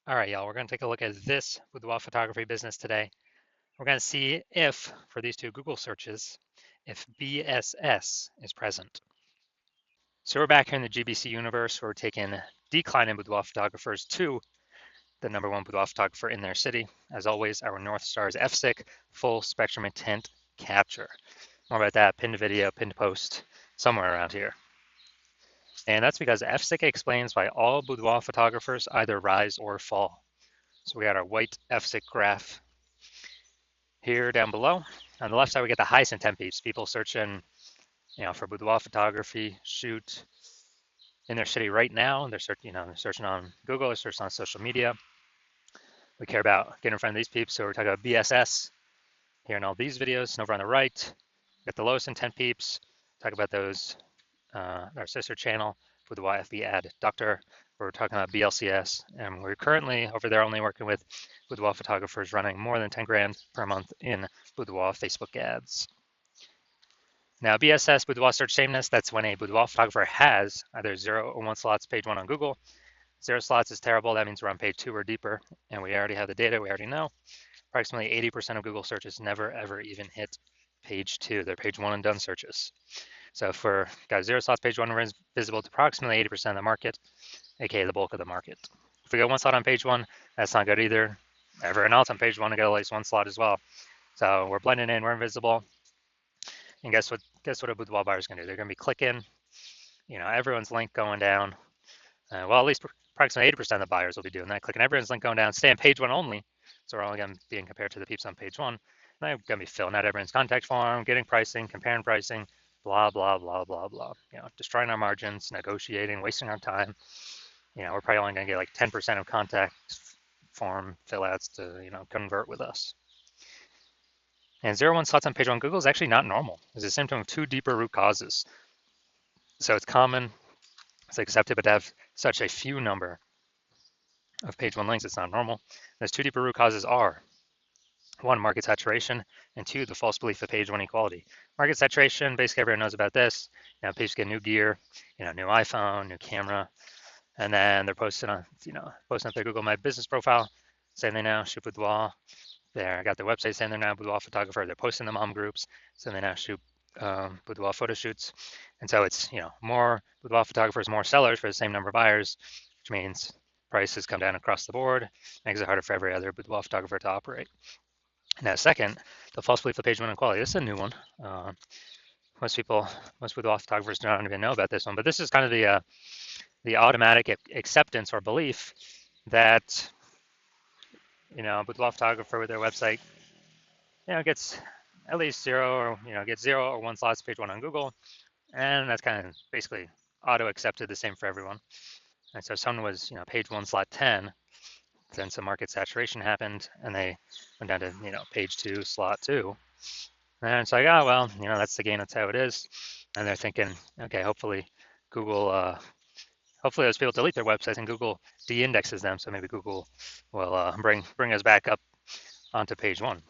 All right, y'all, we're going to take a look at this boudoir photography business today. We're going to see if, for these two Google searches, if BSS is present. So we're back here in the GBC universe. We're taking declining boudoir photographers to the #1 boudoir photographer in their city. As always, our North Star is FSIC, full spectrum intent capture. More about that, pinned video, pinned post, somewhere around here. And that's because FSIC explains why all boudoir photographers either rise or fall. So we got our white FSIC graph here down below. On the left side, we get the highest intent peeps, people searching, for boudoir photography, shoot in their city right now. They're searching on Google, they're searching on social media. We care about getting in front of these peeps, so we're talking about BSS here in all these videos. And over on the right, we got the lowest intent peeps. Talk about those, our sister channel with the YFB ad doctor. We're talking about BLCS, and we're currently over there only working with boudoir photographers running more than 10 grand per month in boudoir Facebook ads. Now, BSS, boudoir search sameness, that's when a boudoir photographer has either 0 or 1 slots, page 1 on Google. 0 slots is terrible. That means we're on page 2 or deeper, and we already have the data. We already know. Approximately 80% of Google searches never, ever even hit page 2. They're page 1 and done searches. So if we're got 0 slots, page 1 is visible to approximately 80% of the market, aka the bulk of the market. If we got 1 slot on page 1, that's not good either. Everyone else on page 1 will get at least 1 slot as well. So we're blending in, we're invisible. And guess what a boudoir buyer is going to do? They're going to be clicking, everyone's link going down. Well, at least approximately 80% of the buyers will be doing that, clicking everyone's link going down, stay on page 1 only. So we're only going to be compared to the peeps on page 1. And they're going to be filling out everyone's contact form, getting pricing, comparing pricing, blah, blah, blah, blah, blah. Destroying our margins, negotiating, wasting our time. We're probably only going to get like 10% of contact form fill outs to, convert with us. And 0-1 slots on page 1 Google is actually not normal. It's a symptom of 2 deeper root causes. So it's common, it's accepted, but to have such a few number of page 1 links, it's not normal. Those 2 deeper root causes are 1, market saturation, and 2, the false belief of page 1 equality. Market saturation, basically everyone knows about this. People get new gear, new iPhone, new camera, and then they're posting on their Google My Business profile, saying they now shoot boudoir. I got their website saying they're now boudoir photographer. They're posting the mom groups, saying they now shoot boudoir photo shoots. And so it's, more boudoir photographers, more sellers for the same number of buyers, which means prices come down across the board, makes it harder for every other boudoir photographer to operate. Now, second, the false belief of page 1 equality. This is a new one. Most boudoir photographers don't even know about this one, but this is kind of the automatic acceptance or belief that boudoir photographer with their website, gets at least 0 or gets 0 or 1 slots page 1 on Google, and that's kind of basically auto accepted, the same for everyone. And so someone was page 1 slot 10, then some market saturation happened, and they went down to page 2 slot 2, and it's like, oh well, that's the game, that's how it is. And they're thinking, okay, hopefully Google. Hopefully those people delete their websites and Google de-indexes them, so maybe Google will bring us back up onto page 1.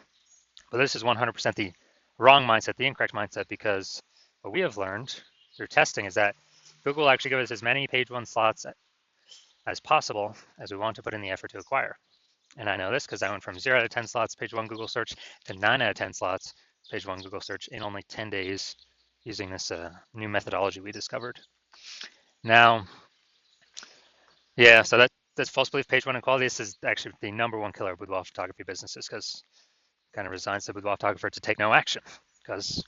But this is 100% the wrong mindset, the incorrect mindset, because what we have learned through testing is that Google will actually give us as many page 1 slots as possible as we want to put in the effort to acquire. And I know this because I went from 0 out of 10 slots page 1 Google search to 9 out of 10 slots page 1 Google search in only 10 days using this new methodology we discovered. Now, yeah, so that's false belief page 1 equality. This is actually the #1 killer of boudoir photography businesses, because it kind of resigns the boudoir photographer to take no action, because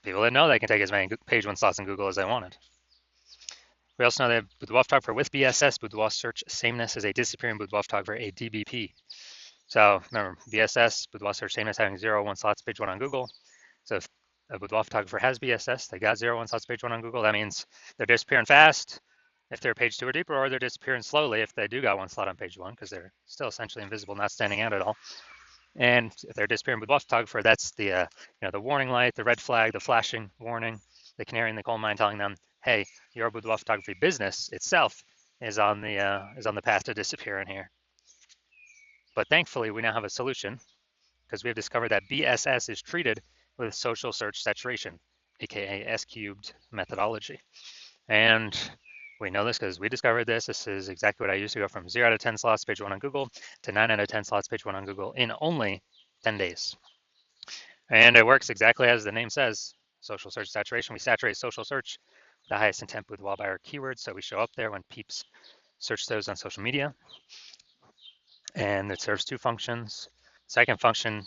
people didn't know they can take as many page 1 slots in Google as they wanted. We also know that boudoir photographer with BSS, boudoir search sameness, is a disappearing boudoir photographer, a DBP. So remember, BSS, boudoir search sameness, having 0 or 1 slots page 1 on Google. So if a boudoir photographer has BSS, they got 0 or 1 slots page 1 on Google, that means they're disappearing fast if they're page 2 or deeper, or they're disappearing slowly if they do got 1 slot on page 1, because they're still essentially invisible, not standing out at all. And if they're disappearing boudoir photographer, that's the the warning light, the red flag, the flashing warning, the canary in the coal mine telling them, hey, your boudoir photography business itself is on the path to disappearing here. But thankfully, we now have a solution, because we have discovered that BSS is treated with social search saturation, aka S-cubed methodology. And We know this because we discovered this. This is exactly what I used to go from 0 out of 10 slots page 1 on Google to 9 out of 10 slots page 1 on Google in only 10 days. And it works exactly as the name says, social search saturation. We saturate social search, the highest intent boudoir buyer keywords, so we show up there when peeps search those on social media. And it serves two functions. Second function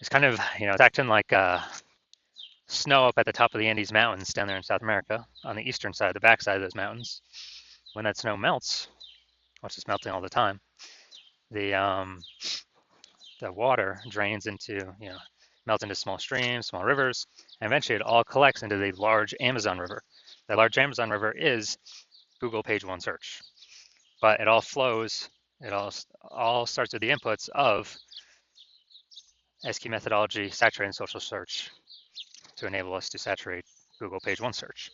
is kind of, it's acting like snow up at the top of the Andes Mountains down there in South America on the eastern side, the backside of those mountains. When that snow melts, which is melting all the time, the water drains into, melts into small streams, small rivers, and eventually it all collects into the large Amazon River. The large Amazon River is Google page 1 search, but it all flows, it all starts with the inputs of SQ methodology, saturating social search to enable us to saturate Google page 1 search.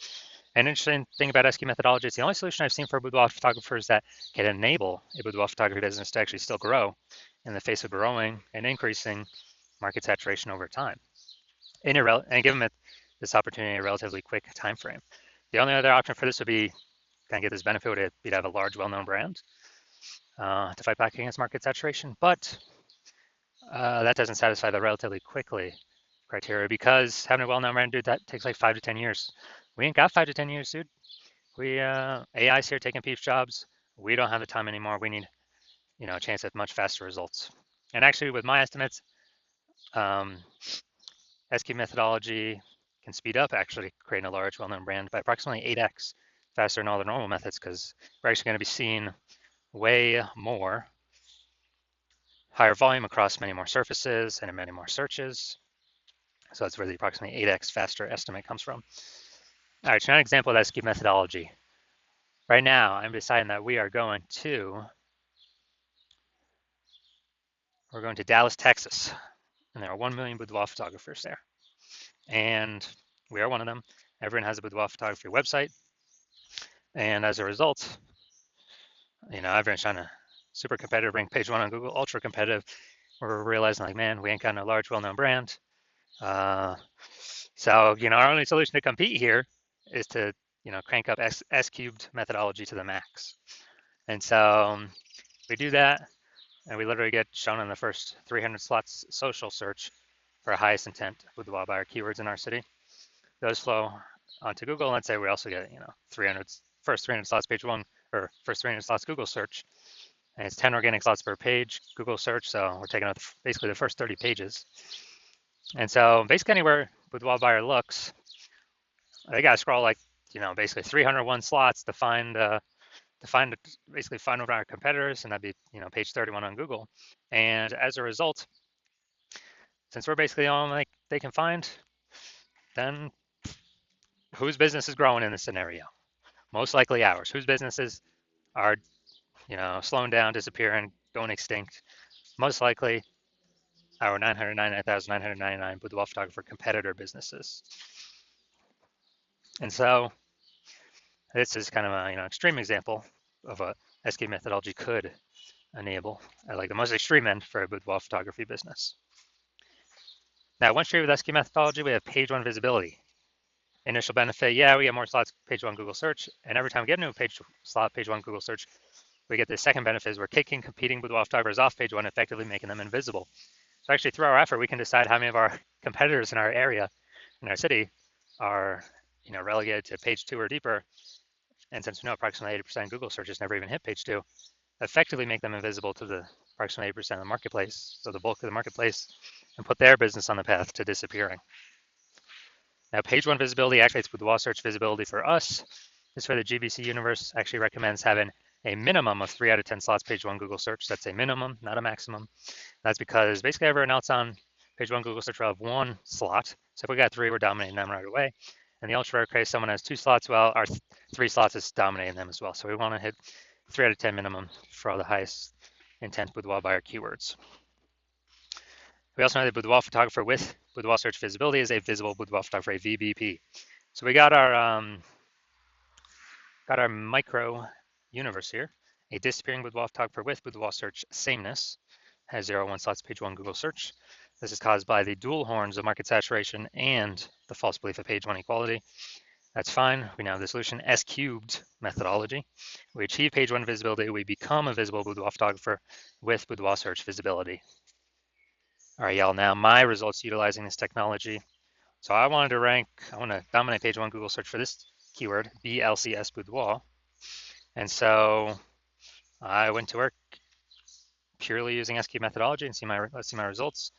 An interesting thing about SQ methodology, it's the only solution I've seen for boudoir photographers that can enable a boudoir photography business to actually still grow in the face of growing and increasing market saturation over time, and give them this opportunity in a relatively quick time frame. The only other option for this would be, kind of get this benefit, would be to have a large, well-known brand to fight back against market saturation, but that doesn't satisfy the relatively quickly criteria, because having a well-known brand, dude, that takes like 5 to 10 years. We ain't got 5 to 10 years, dude. We AI's here taking people's jobs. We don't have the time anymore. We need, a chance at much faster results. And actually, with my estimates, SQ methodology can speed up actually creating a large, well-known brand by approximately 8x faster than all the normal methods, because we're actually going to be seeing way more higher volume across many more surfaces and in many more searches. So that's where the approximately 8x faster estimate comes from. All right, so now an example of SQ methodology. Right now, I'm deciding that we're going to Dallas, Texas, and there are 1 million boudoir photographers there. And we are one of them. Everyone has a boudoir photography website. And as a result, everyone's trying to super competitive, rank page 1 on Google, ultra competitive. We're realizing like, man, we ain't got no large, well-known brand. So, our only solution to compete here is to, crank up S cubed methodology to the max. And so we do that, and we literally get shown in the first 300 slots social search for highest intent boudoir buyer keywords in our city. Those flow onto Google. Let's say we also get, first 300 slots page 1, or first 300 slots Google search, and it's 10 organic slots per page Google search. So we're taking out basically the first 30 pages. And so basically anywhere boudoir buyer looks, they got to scroll like, basically 301 slots to find basically find one of our competitors, and that'd be, page 31 on Google. And as a result, since we're basically the only they can find, then whose business is growing in this scenario? Most likely ours. Whose businesses are, slowing down, disappearing, going extinct? Most likely our 999,999 boudoir photographer competitor businesses. And so this is kind of a, extreme example of a SQ methodology could enable at like the most extreme end for a boudoir photography business. Now, once you're with SQ methodology, we have page 1 visibility. Initial benefit, we get more slots page 1 Google search, and every time we get a new page 1 Google search, we get the second benefit is we're kicking competing boudoir photographers off page 1, effectively making them invisible. So actually, through our effort, we can decide how many of our competitors in our area, in our city, are relegated to page 2 or deeper. And since we know approximately 80% of Google searches never even hit page 2, effectively make them invisible to the approximately 80% of the marketplace, so the bulk of the marketplace, and put their business on the path to disappearing. Now, page 1 visibility activates boudoir search visibility for us. This is where the GBC universe actually recommends having a minimum of 3 out of 10 slots page 1 Google search. That's a minimum, not a maximum. That's because basically everyone else on page 1 Google search will have 1 slot. So if we got 3, we're dominating them right away. And the ultra rare case, someone has 2 slots, well, our 3 slots is dominating them as well. So we want to hit 3 out of 10 minimum for all the highest intent boudoir buyer keywords. We also know that boudoir photographer with boudoir search visibility is a visible boudoir photographer, a VBP. So we got our micro universe here. A disappearing boudoir photographer with boudoir search sameness has 0.1 slots page 1 Google search. This is caused by the dual horns of market saturation and the false belief of page 1 equality. That's fine. We now have the solution S cubed methodology. We achieve page one visibility. We become a visible boudoir photographer with boudoir search visibility. All right, y'all. Now my results utilizing this technology. So I want to dominate page one Google search for this keyword, BLCS boudoir. And so I went to work purely using S cubed methodology and let's see my results.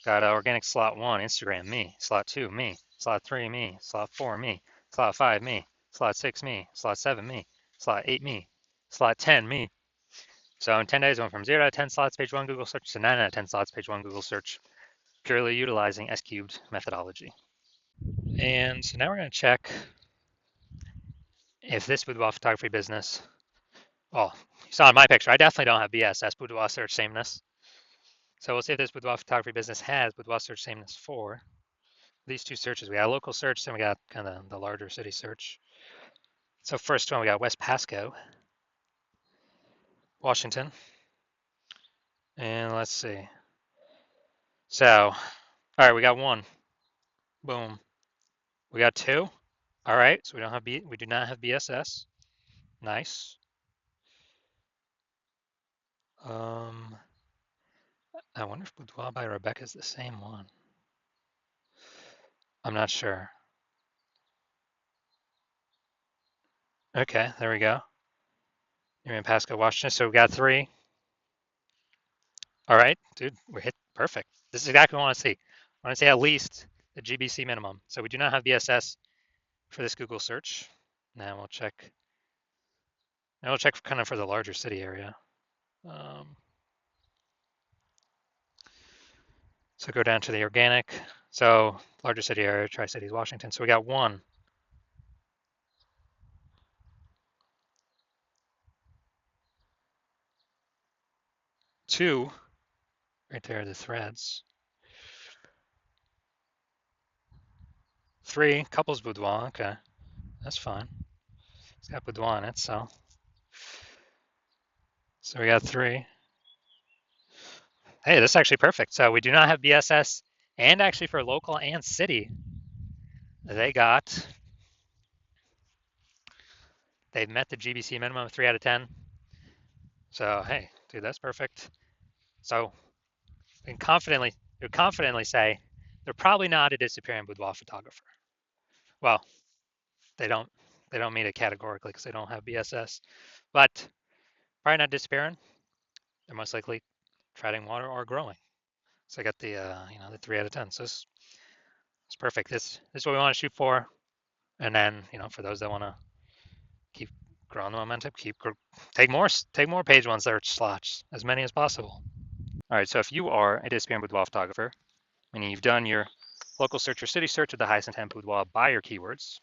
Got organic slot 1, Instagram, me. Slot 2, me. Slot 3, me. Slot 4, me. Slot 5, me. Slot 6, me. Slot 7, me. Slot 8, me. Slot 10, me. So in 10 days, I went from 0 out of 10 slots page 1 Google search to 9 out of 10 slots page 1 Google search, purely utilizing S cubed methodology. And so now we're going to check if this boudoir photography business, well, you saw in my picture, I definitely don't have BSS, boudoir search sameness. So we'll see if this boudoir photography business has boudoir search sameness for these two searches. We got a local search, then we got kind of the larger city search. So first one, we got West Pasco, Washington. And let's see. So, all right, we got one. Boom. We got two. All right, so we do not have BSS. Nice. I wonder if Boudoir by Rebecca is the same one. I'm not sure. Okay, there we go. You're in Pasco, Washington. So we got three. All right, dude, we're hit perfect. This is exactly what I want to see. I want to see at least the GBC minimum. So we do not have BSS for this Google search. Now we'll check. Now we'll check kind of for the larger city area. So go down to the organic. So larger city area, Tri-Cities, Washington. So we got one. Two, right there, the threads. Three, couples boudoir. Okay, that's fine. It's got boudoir in it, so we got three. Hey, this is actually perfect. So we do not have BSS, and actually for local and city, they've met the GBC minimum of 3 out of 10. So hey, dude, that's perfect. So we can confidently say they're probably not a disappearing boudoir photographer. Well, they don't meet it categorically because they don't have BSS, but probably not disappearing. They're most likely treading water or growing. So I got the the 3 out of 10. So it's perfect. This is what we want to shoot for. And then for those that want to keep growing the momentum, take more page one search slots, as many as possible. All right. So if you are a disappearing boudoir photographer, meaning you've done your local search or city search with the highest intent boudoir by your keywords,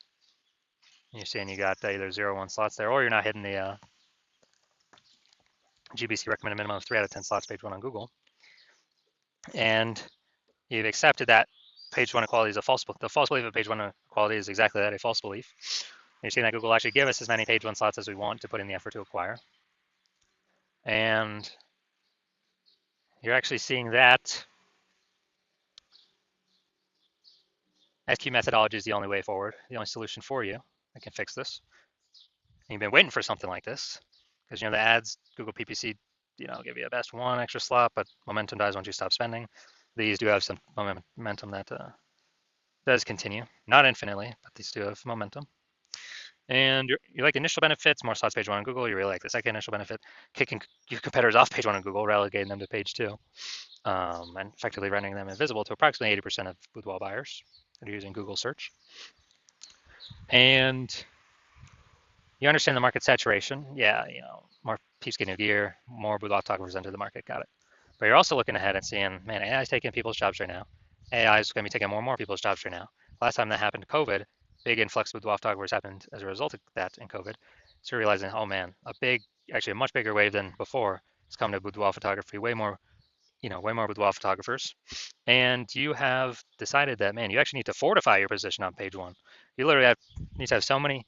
you're saying you got either 0, 1 slots there, or you're not hitting the GBC recommended minimum of 3 out of 10 slots page one on Google, and you've accepted that page one equality is a false belief. The false belief of page one equality is exactly that, a false belief. You're seeing that Google actually give us as many page one slots as we want to put in the effort to acquire. And you're actually seeing that SQ methodology is the only way forward, the only solution for you that can fix this. And you've been waiting for something like this because the ads, Google PPC, give you a best one extra slot, but momentum dies once you stop spending. These do have some momentum that does continue, not infinitely, but these do have momentum. And you like initial benefits, more slots page one on Google. You really like the second initial benefit, kicking your competitors off page one on Google, relegating them to page two, and effectively rendering them invisible to approximately 80% of boudoir buyers that are using Google search. And you understand the market saturation. Yeah, more peeps getting new gear, more boudoir photographers enter the market, got it. But you're also looking ahead and seeing, man, AI is taking people's jobs right now. AI is going to be taking more and more people's jobs right now. Last time that happened, COVID, big influx of boudoir photographers happened as a result of that in COVID. So you're realizing, oh man, actually a much bigger wave than before has come to boudoir photography, way more boudoir photographers. And you have decided that, man, you actually need to fortify your position on page one. You literally need to have so many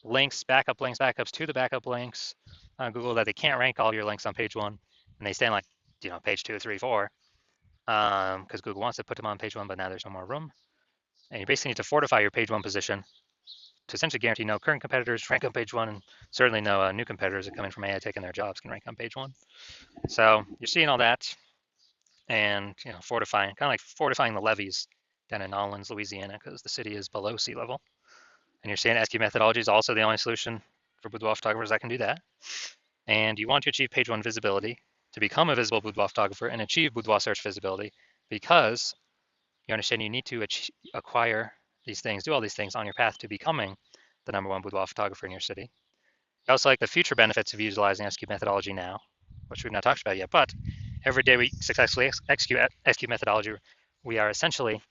links, backups to the backup links on Google that they can't rank all your links on page one, and they stay on page 2, 3, 4, because Google wants to put them on page one, but now there's no more room. And you basically need to fortify your page one position to essentially guarantee no current competitors rank on page one, and certainly no new competitors that come in from AI taking their jobs can rank on page one. So you're seeing all that, and fortifying, kind of like fortifying the levees down in Nolens, Louisiana, because the city is below sea level. And you're saying SQ methodology is also the only solution for boudoir photographers that can do that. And you want to achieve page one visibility to become a visible boudoir photographer and achieve boudoir search visibility, because you understand you need to acquire these things, do all these things on your path to becoming the #1 boudoir photographer in your city. You also like the future benefits of utilizing SQ methodology now, which we've not talked about yet, but every day we successfully execute SQ methodology, we are essentially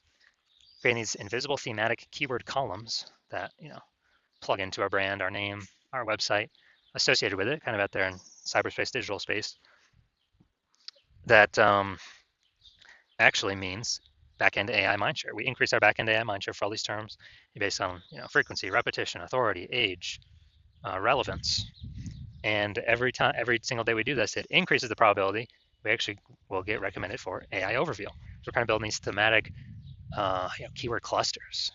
creating these invisible thematic keyword columns that plug into our brand, our name, our website, associated with it, kind of out there in cyberspace, digital space. That actually means backend AI mindshare. We increase our backend AI mindshare for all these terms based on frequency, repetition, authority, age, relevance. And every single day we do this, it increases the probability we actually will get recommended for AI overview. So we're kind of building these thematic keyword clusters,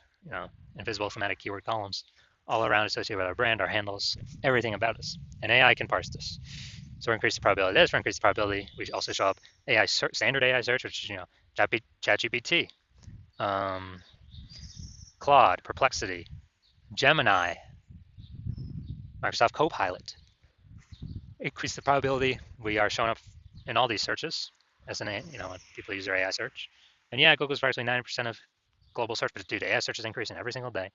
invisible thematic keyword columns all around associated with our brand, our handles, everything about us. And AI can parse this. So we increase the probability of this, we increase the probability we also show up AI search, standard AI search, which is ChatGPT, Claude, Perplexity, Gemini, Microsoft Copilot. Increase the probability we are showing up in all these searches as when people use their AI search. And yeah, Google's approximately 90% of global search, but dude, AI search is increasing every single day.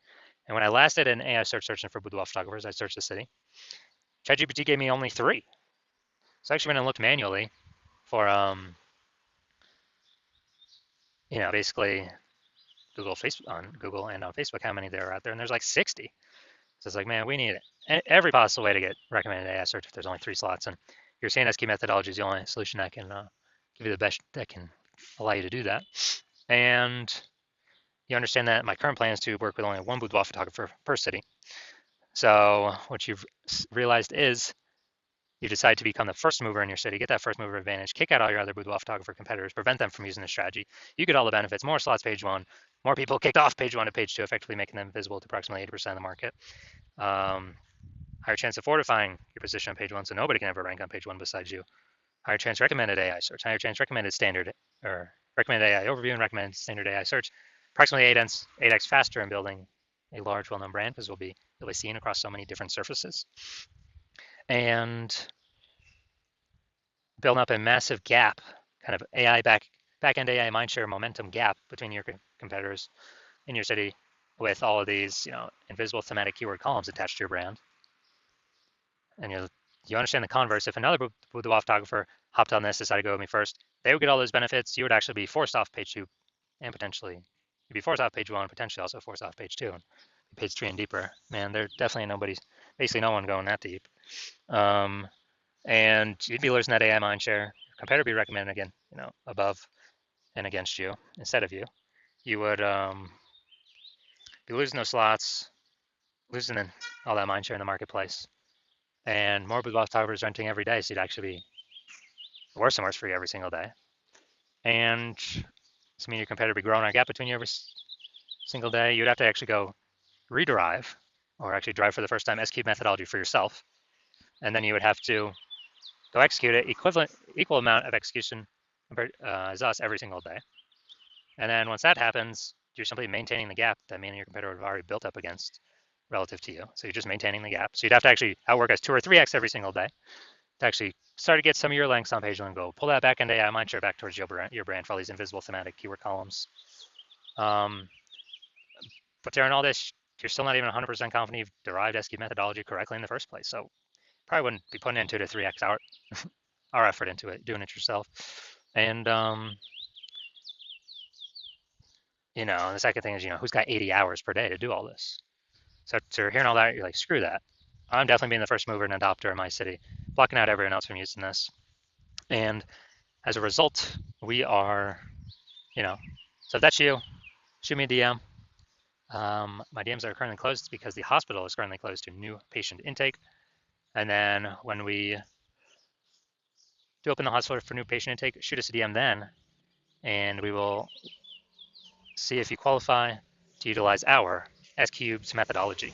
And when I last did an AI search searching for boudoir photographers, I searched the city. ChatGPT gave me only 3. So I actually went and looked manually for basically Facebook, on Google and on Facebook, how many there are out there, and there's like 60. So it's like, man, we need every possible way to get recommended AI search if there's only 3 slots. And your SQ methodology is the only solution that can give you the best, that can allow you to do that. And you understand that my current plan is to work with only one boudoir photographer per city. So what you've realized is you decide to become the first mover in your city, get that first mover advantage, kick out all your other boudoir photographer competitors, prevent them from using the strategy. You get all the benefits, more slots page one, more people kicked off page one to page two, effectively making them visible to approximately 80% of the market. Higher chance of fortifying your position on page one, so nobody can ever rank on page one besides you. Higher chance recommended AI search, higher chance recommended standard, or recommended AI overview and recommended standard AI search. Approximately 8x faster in building a large, well-known brand, because we'll be seen across so many different surfaces. And building up a massive gap, kind of AI back-end AI mindshare momentum gap between your competitors in your city, with all of these invisible thematic keyword columns attached to your brand. And you understand the converse. If another boudoir photographer hopped on this, decided to go with me first, they would get all those benefits. You would actually be forced off page 2, and potentially you'd be forced off page 1, potentially also forced off page 2, and page 3 and deeper. Man, there's definitely basically no one going that deep. And you'd be losing that AI mindshare. Your competitor would be recommended again, above and against you instead of you. You would be losing those slots, losing all that mindshare in the marketplace, and more boudoir photographers renting every day. So you'd actually be worse and worse for you every single day. And this means your competitor would be growing a gap between you every single day. You'd have to actually go rederive, or actually drive for the first time, SQ methodology for yourself. And then you would have to go execute it equal amount of execution as us every single day. And then once that happens, you're simply maintaining the gap that me and your competitor would have already built up against relative to you. So you're just maintaining the gap. So you'd have to actually outwork us 2 or 3x every single day to actually start to get some of your links on page 1 and go pull that back into AI mindshare back towards your brand for all these invisible thematic keyword columns. But during all this, you're still not even 100% confident you've derived SQ methodology correctly in the first place. So probably wouldn't be putting in 2 to 3x our effort into it, doing it yourself. And the second thing is, who's got 80 hours per day to do all this? So you're hearing all that, you're like, screw that. I'm definitely being the first mover and adopter in my city, blocking out everyone else from using this. And as a result, we are, so if that's you, shoot me a DM. My DMs are currently closed because the hospital is currently closed to new patient intake. And then when we do open the hospital for new patient intake, shoot us a DM then, and we will see if you qualify to utilize our SQ's methodology.